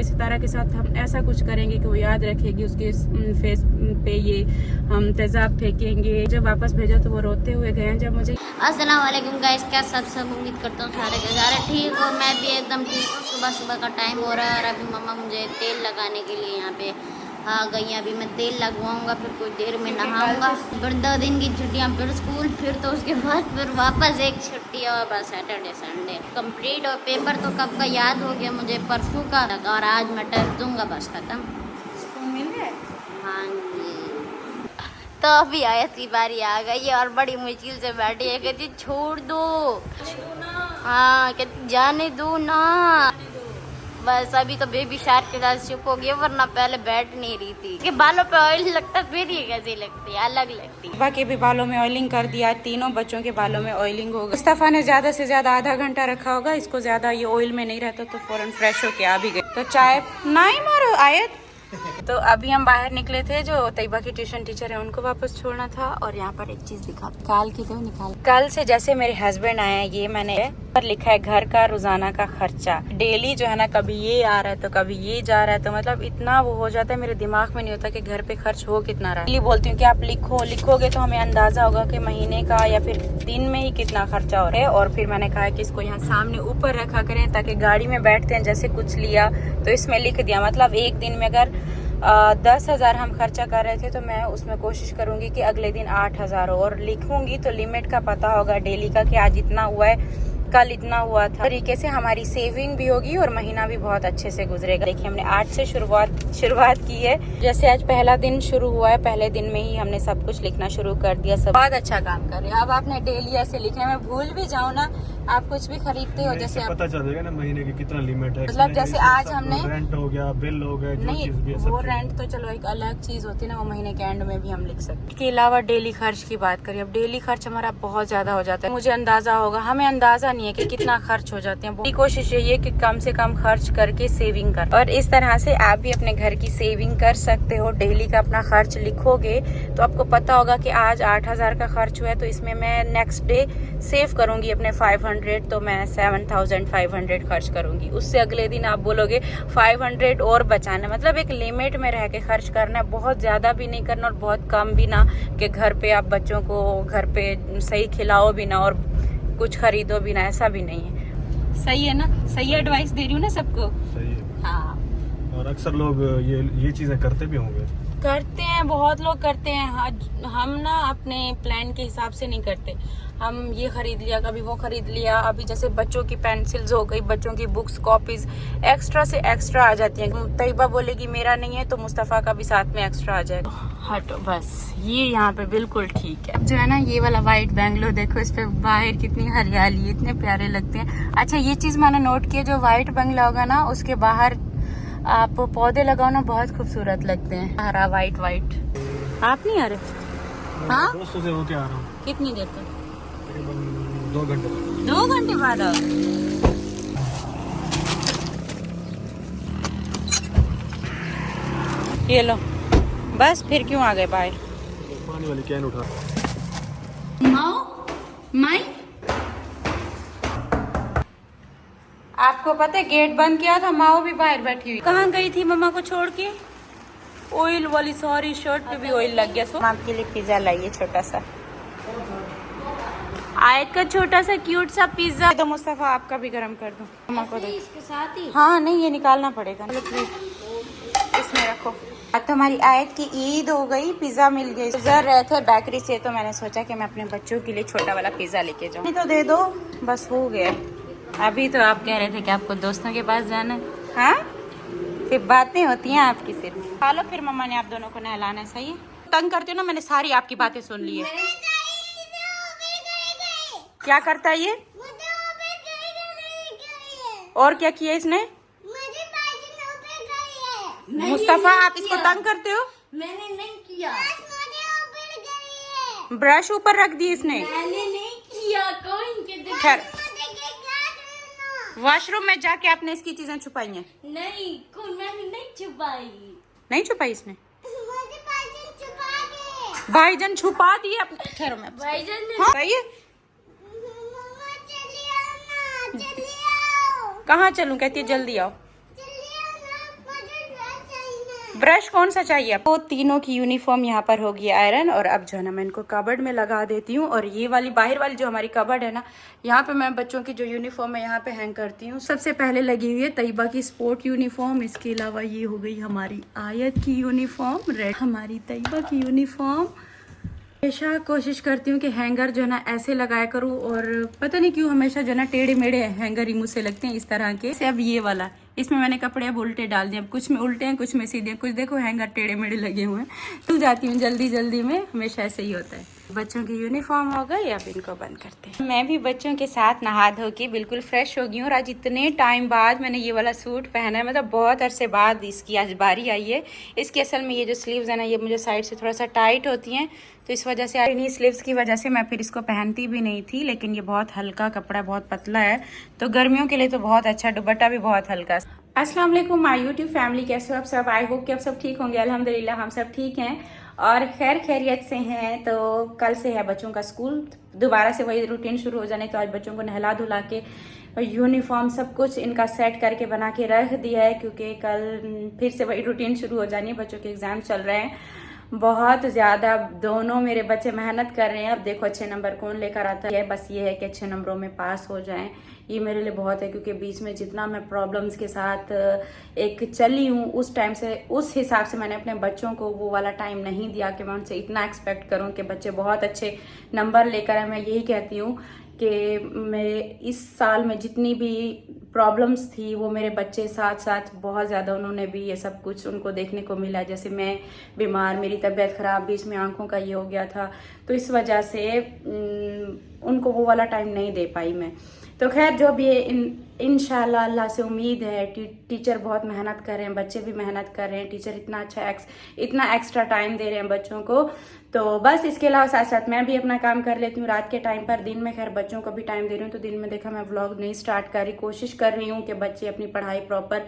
सितारा के साथ हम ऐसा कुछ करेंगे कि वो याद रखेगी, उसके फेस पे ये हम तेजाब फेंकेंगे। जब वापस भेजा तो वो रोते हुए गए। जब मुझे अस्सलाम वालेकुम गाइस, क्या सब उम्मीद करता हूँ सारे के सारे ठीक हो। मैं भी एकदम ठीक हूँ। सुबह सुबह का टाइम हो रहा है और अभी मम्मा मुझे तेल लगाने के लिए यहाँ पे आ गई। अभी मैं तेल लगवाऊंगा, फिर कुछ देर में नहाऊंगा। फिर 2 दिन की छुट्टियाँ, फिर स्कूल, फिर तो उसके बाद फिर वापस एक छुट्टी और बस सैटरडे संडे कंप्लीट। और पेपर तो कब का याद हो गया मुझे, परसों का। और आज मैं टेस्ट दूंगा, बस खत्म। हाँ जी। तो अभी आयत की बारी आ गई और बड़ी मुश्किल से बैठी है। कहती छोड़ दो, हाँ कहती जाने दो ना। बस अभी तो बेबी शार्क के साथ चुप हो गई, वरना पहले बैठ नहीं रही थी। कि बालों पे ऑयल लगता फिर ये कैसी लगती है, अलग लगती है। मुस्तफा के भी बालों में ऑयलिंग कर दिया, तीनों बच्चों के बालों में ऑयलिंग होगा। मुस्तफा ने ज्यादा से ज्यादा आधा घंटा रखा होगा, इसको ज्यादा ये ऑयल में नहीं रहता तो फौरन फ्रेश होके आ भी गए। तो चाय नहीं मारो आयत। तो अभी हम बाहर निकले थे, जो तैयबा की ट्यूशन टीचर है उनको वापस छोड़ना था। और यहाँ पर एक चीज दिखा, काल की तो निकाल। कल से जैसे मेरे हस्बैंड आए हैं, ये मैंने पर लिखा है घर का रोजाना का खर्चा। डेली जो है ना, कभी ये आ रहा है तो कभी ये जा रहा है, तो मतलब इतना वो हो जाता है, मेरे दिमाग में नहीं होता कि घर पे खर्च हो कितना रहा है। बोलती हूँ कि आप लिखोगे तो हमें अंदाजा होगा कि महीने का या फिर दिन में ही कितना खर्चा हो रहा है। और फिर मैंने कहा कि इसको यहाँ सामने ऊपर रखा करें, ताकि गाड़ी में बैठते हैं जैसे कुछ लिया तो इसमें लिख दिया। मतलब एक दिन में अगर 10,000 हम खर्चा कर रहे थे तो मैं उसमें कोशिश करूंगी कि अगले दिन 8,000 हो। और लिखूंगी तो लिमिट का पता होगा डेली का, कि आज इतना हुआ है, कल इतना हुआ था। तरीके से हमारी सेविंग भी होगी और महीना भी बहुत अच्छे से गुजरेगा। देखिए हमने 8 से शुरुआत की है। जैसे आज पहला दिन शुरू हुआ है, पहले दिन में ही हमने सब कुछ लिखना शुरू कर दिया। सब बहुत अच्छा काम कर रहे हैं। अब आपने डेली ऐसे लिखना, मैं भूल भी जाऊँ ना, आप कुछ भी खरीदते हो जैसे पता चल जाएगा ना महीने की कितना लिमिट है। मतलब जैसे आज हमने रेंट हो गया, बिल हो गया, नहीं वो रेंट तो चलो एक अलग चीज होती है ना, वो महीने के एंड में भी हम लिख सकते हैं। इसके अलावा डेली खर्च की बात करें, अब डेली खर्च हमारा बहुत ज्यादा हो जाता है। मुझे अंदाजा होगा, हमें अंदाजा नहीं है कि कितना खर्च हो जाते हैं। कोशिश यही है कि कम से कम खर्च करके सेविंग कर, और इस तरह से आप भी अपने घर की सेविंग कर सकते हो। डेली का अपना खर्च लिखोगे तो आपको पता होगा कि आज 8,000 का खर्च हुआ है, तो इसमें मैं नेक्स्ट डे सेव करूंगी अपने 500, तो मैं 7,500 खर्च करूंगी। उससे अगले दिन आप बोलोगे 500 और बचाना। मतलब एक लिमिट में रह के खर्च करना है, बहुत ज्यादा भी नहीं करना और बहुत कम भी ना, कि घर पे आप बच्चों को घर पे सही खिलाओ भी ना और कुछ खरीदो भी ना, ऐसा भी नहीं है। सही है ना, सही एडवाइस दे रही हूँ ना सबको। सही है। हाँ, और अक्सर लोग ये चीजें करते भी होंगे। करते हैं, बहुत लोग करते हैं। हम ना अपने प्लान के हिसाब से नहीं करते। हम ये खरीद लिया, कभी वो खरीद लिया। अभी जैसे बच्चों की पेंसिल्स हो गई, बच्चों की बुक्स, कॉपीज एक्स्ट्रा से एक्स्ट्रा आ जाती हैं। तैयबा बोलेगी मेरा नहीं है, तो मुस्तफा का भी साथ में एक्स्ट्रा आ जाएगा। हटो बस, ये यहाँ पे बिल्कुल ठीक है। जो है ना ये वाला व्हाइट बैंगलो, देखो इस पे बाहर कितनी हरियाली, इतने प्यारे लगते हैं। अच्छा ये चीज मैंने नोट किया, जो व्हाइट बंगला होगा ना उसके बाहर आप पौधे लगाओ ना, बहुत खूबसूरत लगते हैं। हरा व्हाइट। आप नहीं आ रहे? हाँ, दोस्तों से होके आ रहा हूँ। कितनी देर तक? 2 घंटे बाद। 2 घंटे बाद आओ। ये लो, बस फिर क्यों आ गए बाहर? पानी वाली कैन उठा। माई आपको पता है गेट बंद किया था, माओ भी बाहर बैठी हुई। कहाँ गई थी मम्मा को छोड़ के? ऑयल वाली सॉरी शर्ट पे भी ऑयल लग गया। सो आपके लिए पिज्जा लाइए, छोटा सा आयत का छोटा सा क्यूट सा पिज्जा। तो मुस्तफा आपका भी गरम कर दो, मम्मा को दो। इसके साथ ही हाँ नहीं, ये निकालना पड़ेगा, इसमें रखो। अब तो हमारी आयत की ईद हो गई, पिज्जा मिल गई। गुजर रहे थे बेकरी से, तो मैंने सोचा कि मैं अपने बच्चों के लिए छोटा वाला पिज्जा लेके जाऊँ। तो दे दो, बस हो गया। अभी तो आप कह रहे थे कि आपको दोस्तों के पास जाना है। हाँ, फिर बातें होती हैं आपकी सिर्फ। खा लो, फिर मम्मा ने आप दोनों को नहलाना है। सही है, तंग करते हो ना, मैंने सारी आपकी बातें सुन ली है। क्या करता है ये? और क्या किया इसने? मुस्तफा आप इसको तंग करते हो। मैंने नहीं किया, ब्रश ऊपर रख दी इसने। मैंने नहीं किया। कौन के खैर, वॉशरूम में जाके आपने इसकी चीजें छुपाई हैं? नहीं, कौन, मैंने नहीं छुपाई। नहीं छुपाई इसने? भाईजान छुपा दिए अपने। ठहरो मैं भाईजान ने हाँ, सही है। कहाँ चलूं? कहती है जल्दी आओ। ब्रश कौन सा चाहिए आपको? तो तीनों की यूनिफॉर्म यहाँ पर होगी आयरन, और अब जो है ना मैं इनको कबर्ड में लगा देती हूँ। और ये वाली बाहर वाली जो हमारी कबर्ड है ना, यहाँ पे मैं बच्चों की जो यूनिफॉर्म है यहाँ पे हैंग करती हूँ। सबसे पहले लगी हुई है तैयबा की स्पोर्ट यूनिफॉर्म, इसके अलावा ये हो गई हमारी आयत की यूनिफॉर्म, रेड हमारी तैयबा की यूनिफॉर्म। हमेशा कोशिश करती हूँ कि हैंगर जो है ना ऐसे लगाया करूँ, और पता नहीं क्यों हमेशा जो है ना टेढ़े मेढ़े हैंगर ही मुझसे लगते हैं इस तरह के। अब ये वाला, इसमें मैंने कपड़े अब उल्टे डाल दिए, अब कुछ में उल्टे हैं कुछ में सीधे हैं, कुछ देखो हैंगर टेढ़े मेढ़े लगे हुए हैं, भूल जाती हूँ जल्दी जल्दी में, हमेशा ऐसे ही होता है। बच्चों की यूनिफॉर्म हो गई, अब इनको बंद करते हैं। मैं भी बच्चों के साथ नहा धो के बिल्कुल फ्रेश हो गई हूँ, और आज इतने टाइम बाद मैंने ये वाला सूट पहना है, मतलब बहुत अरसे बाद इसकी आज बारी आई है। इसकी असल में ये जो स्लीव्स है ना, ये मुझे साइड से थोड़ा सा टाइट होती हैं, तो इस वजह से इन्हीं स्लीव्स की वजह से मैं फिर इसको पहनती भी नहीं थी। लेकिन ये बहुत हल्का कपड़ा, बहुत पतला है, तो गर्मियों के लिए तो बहुत अच्छा, दुपट्टा भी बहुत हल्का। अस्सलाम वालेकुम माय यूट्यूब फैमिली, कैसे हो आप सब? आई होप कि आप सब ठीक होंगे। अल्हम्दुलिल्लाह हम सब ठीक हैं और खैर खैरियत से हैं। तो कल से है बच्चों का स्कूल, दोबारा से वही रूटीन शुरू हो जाने। तो आज बच्चों को नहला धुला के यूनिफॉर्म सब कुछ इनका सेट करके बना के रख दिया है, क्योंकि कल फिर से वही रूटीन शुरू हो जानी है। बच्चों के एग्जाम चल रहे हैं, बहुत ज़्यादा दोनों मेरे बच्चे मेहनत कर रहे हैं। अब देखो अच्छे नंबर कौन लेकर आता है, बस ये है कि अच्छे नंबरों में पास हो जाएं, ये मेरे लिए बहुत है। क्योंकि बीच में जितना मैं प्रॉब्लम्स के साथ एक चली हूँ, उस टाइम से, उस हिसाब से मैंने अपने बच्चों को वो वाला टाइम नहीं दिया कि मैं उनसे इतना एक्सपेक्ट करूँ कि बच्चे बहुत अच्छे नंबर लेकर आए। मैं यही कहती हूँ कि मैं इस साल में जितनी भी प्रॉब्लम्स थी वो मेरे बच्चे साथ साथ बहुत ज़्यादा, उन्होंने भी ये सब कुछ उनको देखने को मिला। जैसे मैं बीमार, मेरी तबीयत ख़राब, बीच में आंखों का ये हो गया था, तो इस वजह से उनको वो वाला टाइम नहीं दे पाई मैं। तो खैर जो भी इंशाल्लाह अल्लाह से उम्मीद है, टीचर बहुत मेहनत कर रहे हैं, बच्चे भी मेहनत कर रहे हैं, टीचर इतना एक्स्ट्रा टाइम दे रहे हैं बच्चों को। तो बस इसके अलावा साथ साथ मैं भी अपना काम कर लेती हूँ रात के टाइम पर। दिन में खैर बच्चों को भी टाइम दे रही हूँ, तो दिन में देखा मैं व्लॉग नहीं स्टार्ट कर रही, कोशिश कर रही हूँ कि बच्चे अपनी पढ़ाई प्रॉपर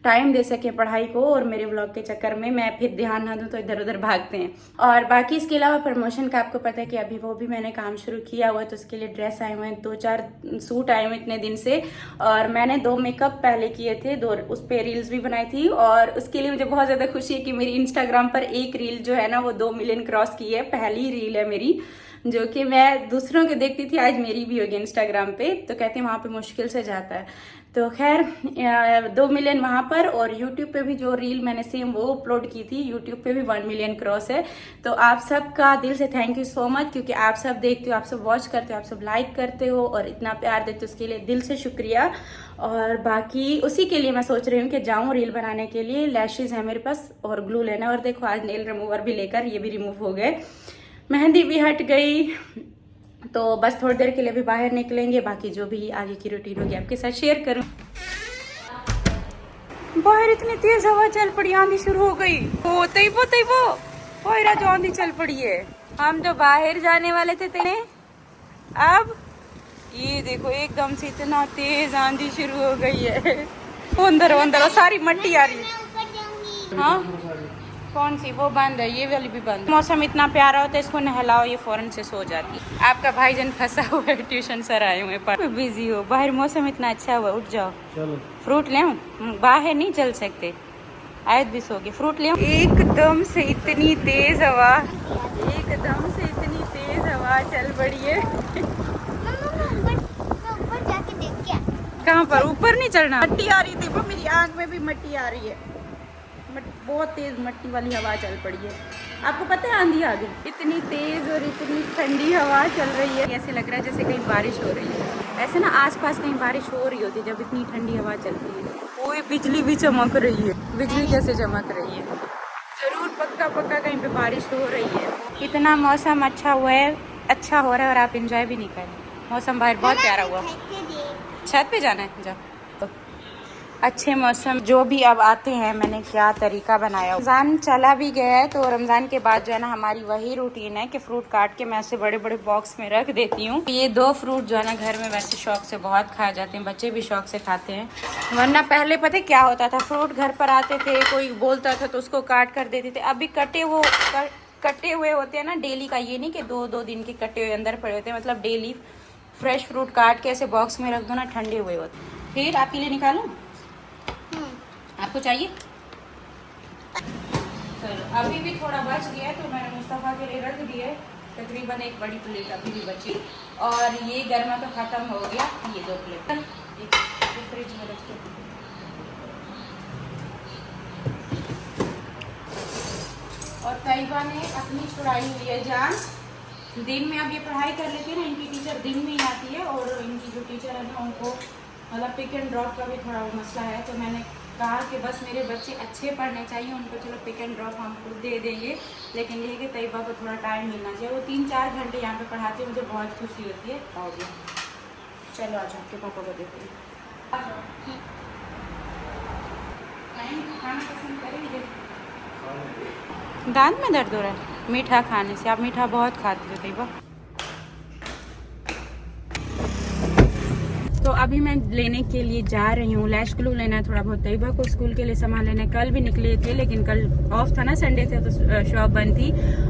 टाइम दे सके पढ़ाई को, और मेरे व्लॉग के चक्कर में मैं फिर ध्यान ना दूँ तो इधर उधर भागते हैं। और बाकी इसके अलावा प्रमोशन का आपको पता है कि अभी वो भी मैंने काम शुरू किया हुआ है, तो उसके लिए ड्रेस आए हुए हैं, 2-4 सूट आए हुए इतने दिन से, और मैंने 2 मेकअप पहले किए थे, 2 उस पर रील्स भी बनाई थी। और उसके लिए मुझे बहुत ज़्यादा खुशी है कि मेरी इंस्टाग्राम पर एक रील जो है ना वो 2 मिलियन क्रॉस की है। पहली रील है मेरी, जो कि मैं दूसरों के देखती थी, आज मेरी भी होगी इंस्टाग्राम पे। तो कहते हैं वहाँ पे मुश्किल से जाता है, तो खैर 2 मिलियन वहाँ पर। और यूट्यूब पे भी जो रील मैंने सेम वो अपलोड की थी, यूट्यूब पे भी 1 मिलियन क्रॉस है। तो आप सबका दिल से थैंक यू सो मच, क्योंकि आप सब देखते हो, आप सब वॉच करते हो, आप सब लाइक करते हो और इतना प्यार देते हो, उसके लिए दिल से शुक्रिया। और बाकी उसी के लिए मैं सोच रही हूँ कि जाऊँ रील बनाने के लिए। लैशेज है मेरे पास और ग्लू लेना, और देखो आज नेल रिमूवर भी लेकर, ये भी रिमूव हो गए, मेहंदी भी हट गई। तो बस थोड़ी देर के लिए भी बाहर निकलेंगे, बाकी जो भी आगे की रूटीन होगी आपके साथ शेयर करूं। बाहर इतनी तेज हवा चल पड़ी, आंधी शुरू हो गई। ओ तैयबो ओए जो आंधी चल पड़ी है। हम जो बाहर जाने वाले थे तेरे, अब ये देखो एकदम से इतना तेज आंधी शुरू हो गई है। अंदर सारी मट्टी आ रही है। हाँ कौन सी? वो बंद है, ये वाली भी बंद। मौसम इतना प्यारा होता है, इसको नहलाओ ये फौरन से सो जाती है। आपका भाईजान फंसा हुआ है, ट्यूशन सर आए हुए हैं, बिजी हो। बाहर मौसम इतना अच्छा हुआ, उठ जाओ। चलो फ्रूट ले आऊं? बाहर नहीं चल सकते, आयत भी सो गई। फ्रूट ले आऊं? एकदम से इतनी तेज हवा, एकदम से इतनी तेज हवा चल पड़ी है। कहाँ पर? ऊपर नहीं चढ़ना, मट्टी आ रही थी वो, मेरी आँख में भी मट्टी आ रही है, बहुत तेज मट्टी वाली हवा चल पड़ी है। आपको पता है आंधी आ गई, इतनी तेज और इतनी ठंडी हवा चल रही है, ऐसे लग रहा है जैसे कहीं बारिश हो रही है। ऐसे ना आसपास कहीं बारिश हो रही होती है जब इतनी ठंडी हवा चलती है। ओए बिजली भी चमक रही है, बिजली कैसे चमक रही है? जरूर पक्का कहीं पे बारिश हो रही है। इतना मौसम अच्छा हुआ है, अच्छा हो रहा है, और आप इंजॉय भी नहीं कर रहे। मौसम बाहर बहुत प्यारा हुआ। छत पे जाना है, जाओ। अच्छे मौसम जो भी अब आते हैं, मैंने क्या तरीका बनाया। रमज़ान चला भी गया है, तो रमज़ान के बाद जो है ना हमारी वही रूटीन है कि फ्रूट काट के मैं ऐसे बड़े बड़े बॉक्स में रख देती हूँ। ये 2 फ्रूट जो है ना घर में वैसे शौक से बहुत खाए जाते हैं, बच्चे भी शौक से खाते हैं। वरना पहले पता क्या होता था, फ्रूट घर पर आते थे, कोई बोलता था तो उसको काट कर देते थे। अभी कटे हुए होते हैं ना डेली का, ये नहीं कि 2-2 दिन के कटे हुए अंदर पड़े होते हैं, मतलब डेली फ्रेश फ्रूट काट के ऐसे बॉक्स में रख दो ना, ठंडे हुए होते। फिर आपके लिए निकालूं? आपको चाहिए? चलो अभी भी थोड़ा बच गया है तो मैंने मुस्तफ़ा के लिए रख दिए, तकरीबन एक बड़ी प्लेट अभी भी बची, और ये गर्मा तो ख़त्म हो गया, ये 2 प्लेट एक फ्रिज में रख के। और तैयबा ने अपनी छुड़ाई हुई है जान, दिन में अब ये पढ़ाई कर लेती है ना, इनकी टीचर दिन में ही आती है, और इनकी जो टीचर है ना उनको मतलब पिक एंड ड्रॉप का भी थोड़ा मसला है, तो मैंने कहा कि बस मेरे बच्चे अच्छे पढ़ने चाहिए, उनको चलो पिक एंड ड्रॉप हम खुद दे देंगे, लेकिन ये कि तैयबा को थोड़ा टाइम मिलना चाहिए। वो 3-4 घंटे यहाँ पे पढ़ाती है, मुझे बहुत खुशी होती है। आओ गया, चलो आज आपके पापा को देखो, खाना पसंद करेंगे। दांत में दर्द हो रहा है मीठा खाने से, आप मीठा बहुत खाते थे तैयबा। तो अभी मैं लेने के लिए जा रही हूँ, लैश ग्लू लेना है, थोड़ा बहुत तैयबा को स्कूल के लिए सामान लेना है। कल भी निकले थे लेकिन कल ऑफ था ना, संडे थे तो शॉप बंद थी,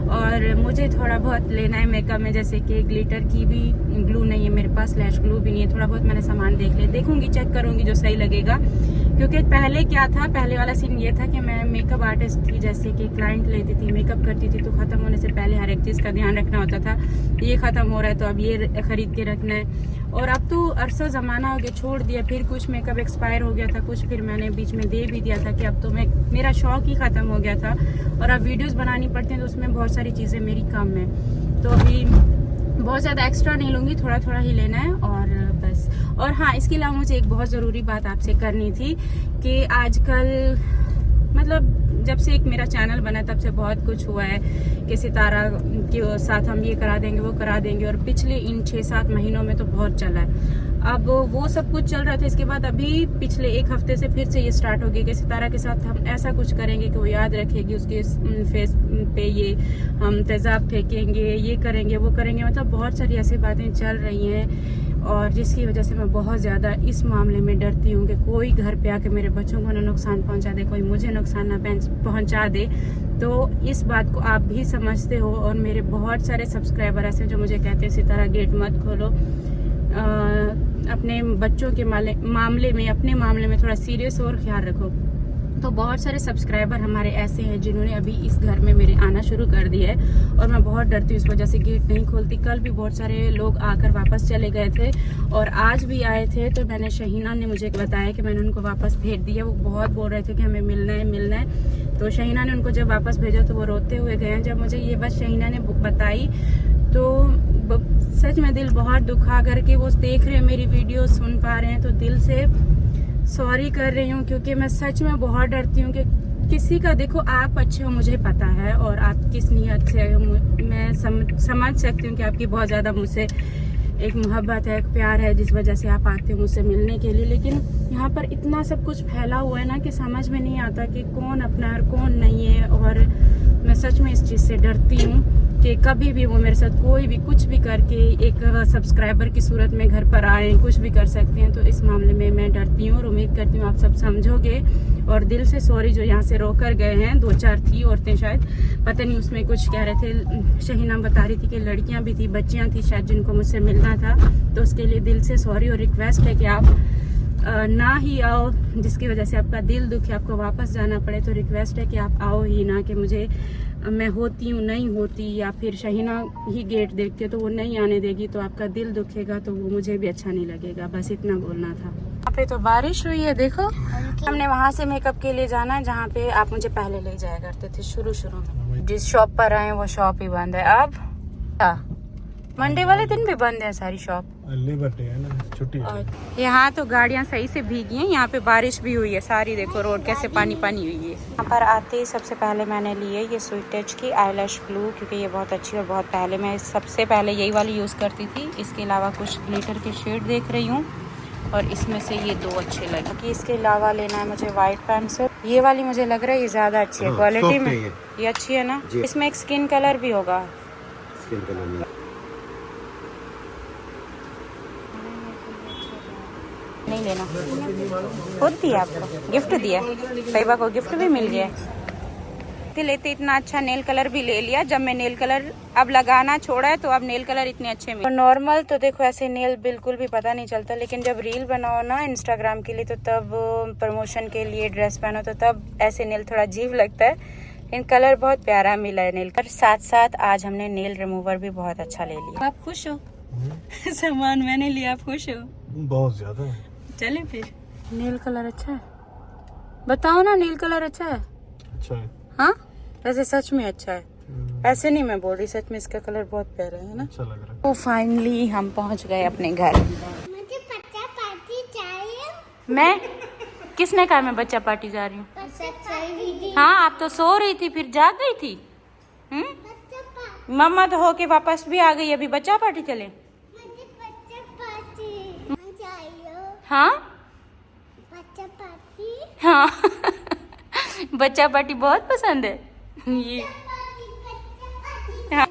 और मुझे थोड़ा बहुत लेना है मेकअप में, जैसे कि ग्लिटर की भी ग्लू नहीं है मेरे पास, लैश ग्लू भी नहीं है, थोड़ा बहुत मैंने सामान देख लिया, देखूंगी चेक करूंगी जो सही लगेगा। क्योंकि पहले क्या था, पहले वाला सीन ये था कि मैं मेकअप आर्टिस्ट थी, जैसे कि क्लाइंट लेती थी, मेकअप करती थी, तो ख़त्म होने से पहले हर एक चीज़ का ध्यान रखना होता था। ये ख़त्म हो रहा है तो अब ये ख़रीद के रखना है, और अब तो अरसा ज़माना हो गया, छोड़ दिया, फिर कुछ मेकअप एक्सपायर हो गया था, कुछ फिर मैंने बीच में दे भी दिया था कि अब तो मेरा शौक ही ख़त्म हो गया था, और अब वीडियोस बनानी पड़ती हैं तो उसमें बहुत सारी चीज़ें मेरी कम है, तो अभी बहुत ज़्यादा एक्स्ट्रा नहीं लूँगी, थोड़ा थोड़ा ही लेना है और बस। और हाँ, इसके अलावा मुझे एक बहुत ज़रूरी बात आपसे करनी थी कि आजकल मतलब जब से एक मेरा चैनल बना तब से बहुत कुछ हुआ है कि सितारा के साथ हम ये करा देंगे वो करा देंगे, और पिछले इन 6-7 महीनों में तो बहुत चला है। अब वो सब कुछ चल रहा था, इसके बाद अभी पिछले 1 हफ्ते से फिर से ये स्टार्ट हो गया कि सितारा के साथ हम ऐसा कुछ करेंगे कि वो याद रखेगी, उसके फेस पे ये हम तेज़ाब फेंकेंगे, ये करेंगे वो करेंगे, मतलब बहुत सारी ऐसी बातें चल रही हैं, और जिसकी वजह से मैं बहुत ज़्यादा इस मामले में डरती हूँ कि कोई घर पे आके मेरे बच्चों को ना नुकसान पहुँचा दे, कोई मुझे नुकसान ना पहुँचा दे। तो इस बात को आप भी समझते हो, और मेरे बहुत सारे सब्सक्राइबर ऐसे जो मुझे कहते हैं सितारा गेट मत खोलो, अपने बच्चों के मामले में, अपने मामले में थोड़ा सीरियस और ख्याल रखो। तो बहुत सारे सब्सक्राइबर हमारे ऐसे हैं जिन्होंने अभी इस घर में मेरे आना शुरू कर दिया है, और मैं बहुत डरती हूँ इस वजह से, गेट नहीं खोलती। कल भी बहुत सारे लोग आकर वापस चले गए थे, और आज भी आए थे, तो मैंने शहीना ने मुझे बताया कि मैंने उनको वापस भेज दिया। वो बहुत बोल रहे थे कि हमें मिलना है, तो शहीना ने उनको जब वापस भेजा तो वो रोते हुए गए हैं। जब मुझे ये बात शहीना ने बताई तो सच में दिल बहुत दुखा करके, वो देख रहे हैं मेरी वीडियो, सुन पा रहे हैं, तो दिल से सॉरी कर रही हूँ, क्योंकि मैं सच में बहुत डरती हूँ कि किसी का, देखो आप अच्छे हो मुझे पता है, और आप किस नीयत से हो मैं समझ सकती हूँ कि आपकी बहुत ज़्यादा मुझसे एक मोहब्बत है, एक प्यार है, जिस वजह से आप आते हो मुझसे मिलने के लिए। लेकिन यहाँ पर इतना सब कुछ फैला हुआ है ना कि समझ में नहीं आता कि कौन अपना है और कौन नहीं है, और मैं सच में इस चीज़ से डरती हूँ कि कभी भी वो मेरे साथ कोई भी कुछ भी करके एक सब्सक्राइबर की सूरत में घर पर आए, कुछ भी कर सकते हैं। तो इस मामले में मैं डरती हूँ, और उम्मीद करती हूँ आप सब समझोगे, और दिल से सॉरी जो यहाँ से रोकर गए हैं। 2-4 थी औरतें, शायद पता नहीं, उसमें कुछ कह रहे थे, शहीना बता रही थी कि लड़कियाँ भी थी, बच्चियाँ थी शायद जिनको मुझसे मिलना था, तो उसके लिए दिल से सॉरी, और रिक्वेस्ट है कि आप ना ही आओ, जिसकी वजह से आपका दिल दुखे, आपको वापस जाना पड़े। तो रिक्वेस्ट है कि आप आओ ही ना, कि मुझे मैं होती हूँ नहीं होती, या फिर शहीना ही गेट देखती है तो वो नहीं आने देगी, तो आपका दिल दुखेगा, तो वो मुझे भी अच्छा नहीं लगेगा। बस इतना बोलना था। यहाँ पे तो बारिश हुई है, देखो। हमने वहाँ से मेकअप के लिए जाना है जहाँ पे आप मुझे पहले ले जाया करते थे शुरू में। जिस शॉप पर आए वो शॉप ही बंद है अब। मंडे वाले दिन भी बंद है सारी शॉप, लेबर डे है ना, छुट्टी है। यहाँ तो गाड़ियाँ सही से भीगी हैं, यहाँ पे बारिश भी हुई है सारी, देखो रोड कैसे पानी पानी हुई है। यहाँ पर आते ही सबसे पहले मैंने ली है ये स्वीट टच की आईलैश ग्लू, क्योंकि ये बहुत अच्छी, और बहुत पहले मैं सबसे पहले यही वाली यूज़ करती थी। इसके अलावा कुछ ग्लिटर के शेड देख रही हूँ, और इसमें से ये 2 अच्छे लगे। कि इसके अलावा लेना है मुझे वाइट पेंसिल, ये वाली मुझे लग रहा है ये ज़्यादा अच्छी है क्वालिटी में, ये अच्छी है ना। इसमें एक स्किन कलर भी होगा, स्किन कलर नहीं लेना, खुद दिया आपको, गिफ्ट दिया, तैयबा को गिफ्ट भी मिल गया। लेते इतना अच्छा नेल कलर भी ले लिया, जब मैं नेल कलर अब लगाना छोड़ा है तो अब नेल कलर इतने अच्छे मिले। नॉर्मल तो देखो ऐसे नेल बिल्कुल भी पता नहीं चलता, लेकिन जब रील बनाओ ना इंस्टाग्राम के लिए, तो तब प्रमोशन के लिए ड्रेस पहनो, तो तब ऐसे नेल थोड़ा अजीब लगता है। इन कलर बहुत प्यारा मिला है नेल कर। साथ साथ आज हमने नेल रिमूवर भी बहुत अच्छा ले लिया। आप खुश हो? सामान मैंने लिया, आप खुश हो? बहुत ज्यादा। चले फिर। नेल कलर अच्छा है, बताओ ना, नेल कलर अच्छा है? अच्छा है। हाँ वैसे सच में अच्छा है, ऐसे नहीं मैं बोल रही, सच में इसका कलर बहुत प्यारा है ना। अच्छा लग रहा है। तो फाइनली हम पहुंच गए अपने घर। मुझे बच्चा पार्टी चाहिए। मैं किसने कहा मैं बच्चा पार्टी जा रही हूँ? हाँ आप तो सो रही थी, फिर जाग गई थी। मम्मा तो होके वापस भी आ गई, अभी बच्चा पार्टी चले। हाँ बच्चा पार्टी। हाँ बच्चा पार्टी बहुत पसंद है ये। हाँ।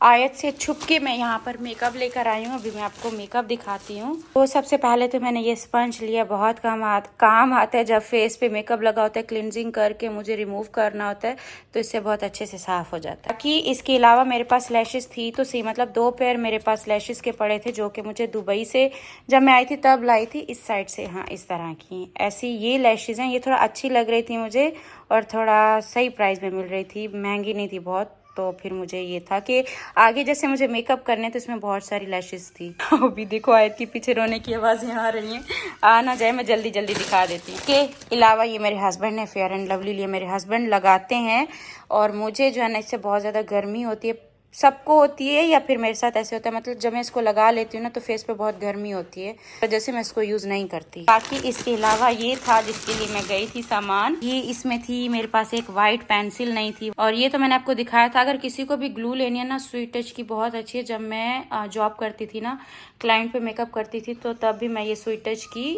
आयत से छुप के मैं यहाँ पर मेकअप लेकर आई हूँ। अभी मैं आपको मेकअप दिखाती हूँ। तो सबसे पहले तो मैंने ये स्पंज लिया, बहुत काम आता है जब फेस पे मेकअप लगा होता है, क्लिनजिंग करके मुझे रिमूव करना होता है तो इससे बहुत अच्छे से साफ हो जाता है। बाकी इसके अलावा मेरे पास लैशेस थी तो सी मतलब 2 पेयर मेरे पास लैशेस के पड़े थे, जो कि मुझे दुबई से जब मैं आई थी तब लाई थी। इस साइड से, हाँ इस तरह की ऐसी ये लैशेज हैं। ये थोड़ा अच्छी लग रही थी मुझे और थोड़ा सही प्राइस में मिल रही थी, महंगी नहीं थी बहुत। तो फिर मुझे ये था कि आगे जैसे मुझे मेकअप करने तो इसमें बहुत सारी लैशेस थी। अभी देखो आयत के पीछे रोने की आवाज़ें आ रही हैं, आ ना जाए मैं जल्दी जल्दी दिखा देती हूँ। के अलावा ये मेरे हस्बैंड ने फेयर एंड लवली लिए, मेरे हस्बैंड लगाते हैं और मुझे जो है ना इससे बहुत ज़्यादा गर्मी होती है। सबको होती है या फिर मेरे साथ ऐसे होता है, मतलब जब मैं इसको लगा लेती हूँ ना तो फेस पे बहुत गर्मी होती है, तो जैसे मैं इसको यूज़ नहीं करती। बाकी इसके अलावा ये था जिसके लिए मैं गई थी सामान, ये इसमें थी मेरे पास एक वाइट पेंसिल नहीं थी, और ये तो मैंने आपको दिखाया था। अगर किसी को भी ग्लू लेनी है ना, स्वीट टच की बहुत अच्छी है। जब मैं जॉब करती थी ना, क्लाइंट पे मेकअप करती थी तो तब भी मैं ये स्वीट टच की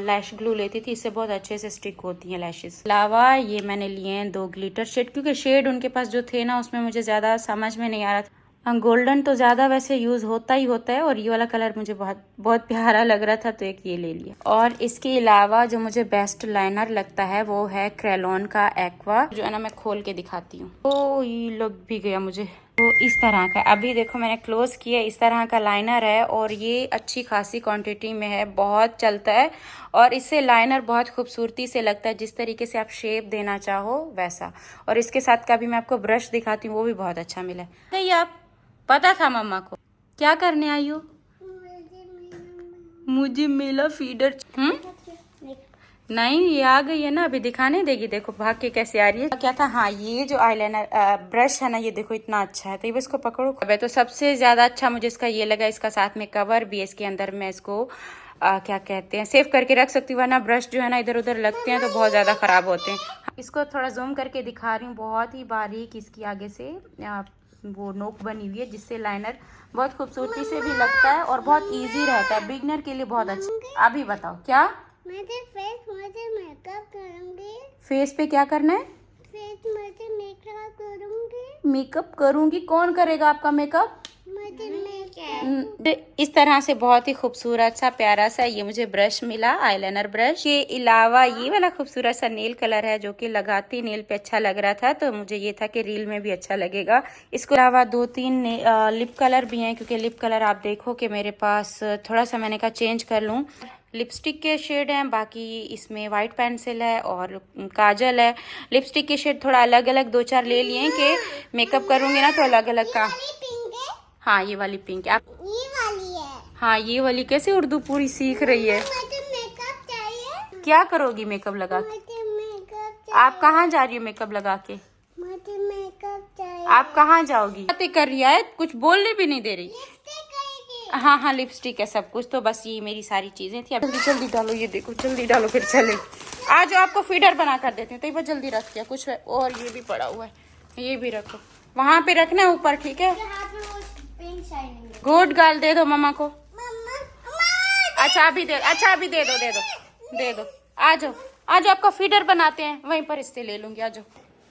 लैश ग्लू लेती थी, इससे बहुत अच्छे से स्टिक होती हैं लैशेस। अलावा ये मैंने लिए हैं 2 ग्लिटर शेड, क्योंकि शेड उनके पास जो थे ना उसमें मुझे ज़्यादा समझ में नहीं आ रहा था। गोल्डन तो ज़्यादा वैसे यूज़ होता ही होता है और ये वाला कलर मुझे बहुत बहुत प्यारा लग रहा था तो एक ये ले लिया। और इसके अलावा जो मुझे बेस्ट लाइनर लगता है वो है क्रेलॉन का एक्वा, जो है ना मैं खोल के दिखाती हूँ। तो ये लग भी गया मुझे, तो इस तरह का अभी देखो मैंने क्लोज किया, इस तरह का लाइनर है और ये अच्छी खासी क्वांटिटी में है, बहुत चलता है और इससे लाइनर बहुत खूबसूरती से लगता है, जिस तरीके से आप शेप देना चाहो वैसा। और इसके साथ का भी मैं आपको ब्रश दिखाती हूँ, वो भी बहुत अच्छा मिला है। नहीं आप पता था मम्मा को क्या करने आई हो? मुझे मिला फीडर। नहीं ये आ गई है ना, अभी दिखाने देगी, देखो भाग के कैसे आ रही है। क्या था, हाँ ये जो आईलाइनर ब्रश है ना, ये देखो इतना अच्छा है, तो ये बस इसको पकड़ो। अब तो सबसे ज्यादा अच्छा मुझे इसका ये लगा, इसका साथ में कवर भी है, इसके अंदर मैं इसको क्या कहते हैं सेव करके रख सकती हूँ, वरना ब्रश जो है ना इधर उधर लगते हैं तो बहुत ज्यादा खराब होते हैं। इसको थोड़ा जूम करके दिखा रही हूँ, बहुत ही बारीक इसकी आगे से वो नोक बनी हुई है, जिससे लाइनर बहुत खूबसूरती से भी लगता है और बहुत इजी रहता है, बिगनर के लिए बहुत अच्छा। अभी बताओ क्या? मुझे मेकअप करूंगी। फेस पे क्या करना है? फेस मुझे मेकअप करूंगी। मेकअप करूंगी? कौन करेगा आपका मेकअप? मुझे मेकअप। इस तरह से बहुत ही खूबसूरत सा प्यारा सा ये मुझे ब्रश मिला, आईलाइनर ब्रश। के अलावा ये वाला खूबसूरत सा नेल कलर है जो कि लगाती नेल पे अच्छा लग रहा था, तो मुझे ये था कि रील में भी अच्छा लगेगा। इसके अलावा 2-3 लिप कलर भी हैं, क्योंकि लिप कलर आप देखो कि मेरे पास थोड़ा सा मैंने कहा चेंज कर लूँ। लिपस्टिक के शेड हैं, बाकी इसमें वाइट पेंसिल है और काजल है। लिपस्टिक के शेड थोड़ा अलग अलग 2-4 ले लिए कि मेकअप करूंगी ना तो अलग अलग का। हाँ ये वाली पिंक है। ये वाली है। हाँ ये वाली। कैसे उर्दू पूरी सीख रही है? मुझे मेकअप चाहिए। क्या करोगी मेकअप लगा के? मुझे मेकअप चाहिए। आप कहाँ जा रही हो मेकअप लगा के? मुझे मेकअप चाहिए। आप कहाँ जाओगी? बातें कर रही है, कुछ बोलने भी नहीं दे रही। हाँ हाँ लिपस्टिक है सब कुछ, तो बस ये मेरी सारी चीजें थी। अब जल्दी जल्दी डालो, ये देखो जल्दी डालो फिर चले। आज आपको फीडर बना कर देते हैं, तो ये बस जल्दी रख दिया कुछ है। और ये भी पड़ा हुआ है, ये भी रखो, वहाँ पे रखना है ऊपर, ठीक है? गुड गर्ल, दे दो मम्मा को। अच्छा अभी दे, अच्छा अभी दे दो, दे दो, दे दो। आ जाओ आ जाओ, आपका फीडर बनाते हैं, वहीं पर इससे ले लूंगी। आ जाओ,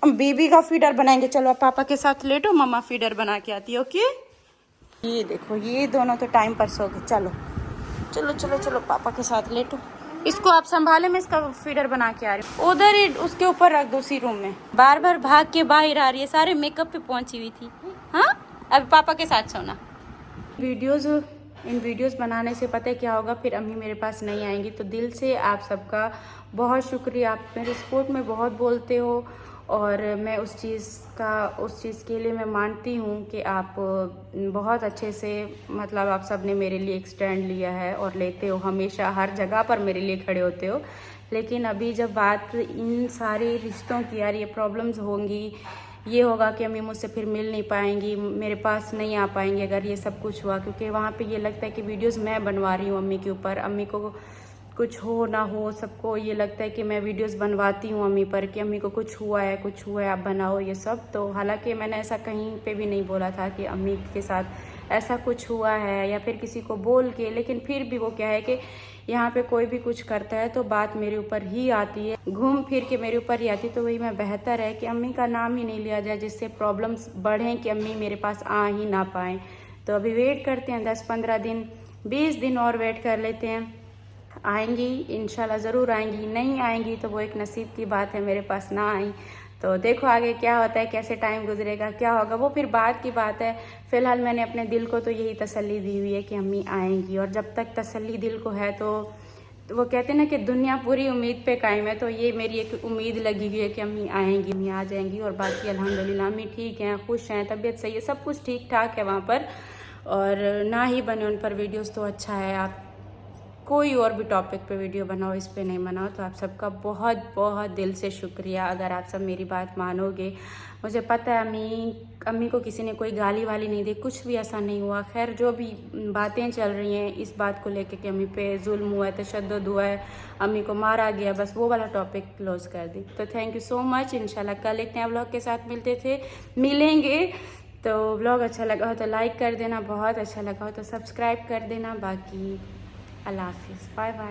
हम बेबी का फीडर बनाएंगे। चलो आप पापा के साथ लेटो, मम्मा फीडर बना के आती है। ओके ये देखो ये दोनों तो टाइम पर सो गए। चलो चलो चलो चलो पापा के साथ लेटो। इसको आप संभाले, मैं इसका फीडर बना के आ रही हूँ। उधर ही उसके ऊपर रख दो, उसी रूम में। बार बार भाग के बाहर आ रही है, सारे मेकअप पे पहुंची हुई थी। हाँ अब पापा के साथ सोना। इन वीडियोस बनाने से पता है क्या होगा, फिर अम्मी मेरे पास नहीं आएंगी। तो दिल से आप सबका बहुत शुक्रिया, आप मेरे सपोर्ट में बहुत बोलते हो और मैं उस चीज़ के लिए मैं मानती हूँ कि आप बहुत अच्छे से मतलब आप सब ने मेरे लिए एक स्टैंड लिया है और लेते हो, हमेशा हर जगह पर मेरे लिए खड़े होते हो। लेकिन अभी जब बात इन सारे रिश्तों की, यार ये प्रॉब्लम्स होंगी, ये होगा कि अम्मी मुझसे फिर मिल नहीं पाएंगी, मेरे पास नहीं आ पाएंगी अगर ये सब कुछ हुआ, क्योंकि वहाँ पे ये लगता है कि वीडियोस मैं बनवा रही हूँ अम्मी के ऊपर, अम्मी को कुछ हो ना हो, सबको ये लगता है कि मैं वीडियोस बनवाती हूँ अम्मी पर कि अम्मी को कुछ हुआ है आप बनाओ ये सब। तो हालांकि मैंने ऐसा कहीं पे भी नहीं बोला था कि अम्मी के साथ ऐसा कुछ हुआ है या फिर किसी को बोल के, लेकिन फिर भी वो क्या है कि यहाँ पे कोई भी कुछ करता है तो बात मेरे ऊपर ही आती है, घूम फिर के मेरे ऊपर ही आती है। तो वही मैं बेहतर है कि अम्मी का नाम ही नहीं लिया जाए, जिससे प्रॉब्लम्स बढ़ें कि अम्मी मेरे पास आ ही ना पाएँ। तो अभी वेट करते हैं 10-15 दिन 20 दिन और वेट कर लेते हैं, आएंगी इंशाल्लाह ज़रूर आएंगी, नहीं आएंगी तो वो एक नसीब की बात है, मेरे पास ना आई तो देखो आगे क्या होता है, कैसे टाइम गुजरेगा, क्या होगा वो फिर बाद की बात है। फ़िलहाल मैंने अपने दिल को तो यही तसल्ली दी हुई है कि अम्मी आएंगी, और जब तक तसल्ली दिल को है तो वो कहते हैं ना कि दुनिया पूरी उम्मीद पे कायम है, तो ये मेरी एक उम्मीद लगी हुई है कि अम्मी आएंगी, अम्मी आ जाएंगी। और बाकी अल्हम्दुलिल्लाह अम्मी ठीक हैं, खुश हैं, तबीयत सही है, सब कुछ ठीक ठाक है वहाँ पर। और ना ही बने उन पर वीडियोज़ तो अच्छा है, आप कोई और भी टॉपिक पे वीडियो बनाओ, इस पे नहीं बनाओ। तो आप सबका बहुत बहुत दिल से शुक्रिया अगर आप सब मेरी बात मानोगे। मुझे पता है अम्मी को किसी ने कोई गाली वाली नहीं दी, कुछ भी ऐसा नहीं हुआ। खैर जो भी बातें चल रही हैं इस बात को लेके कि अम्मी पे जुल्म हुआ है, तशद्दुद हुआ है, अम्मी को मारा गया, बस वो वाला टॉपिक क्लोज कर दी। तो थैंक यू सो मच। इंशाल्लाह कल एक नया व्लॉग के साथ मिलेंगे। तो व्लॉग अच्छा लगा हो तो लाइक कर देना, बहुत अच्छा लगा हो तो सब्सक्राइब कर देना। बाकी अल्लाह हाफिज़, बाय बाय।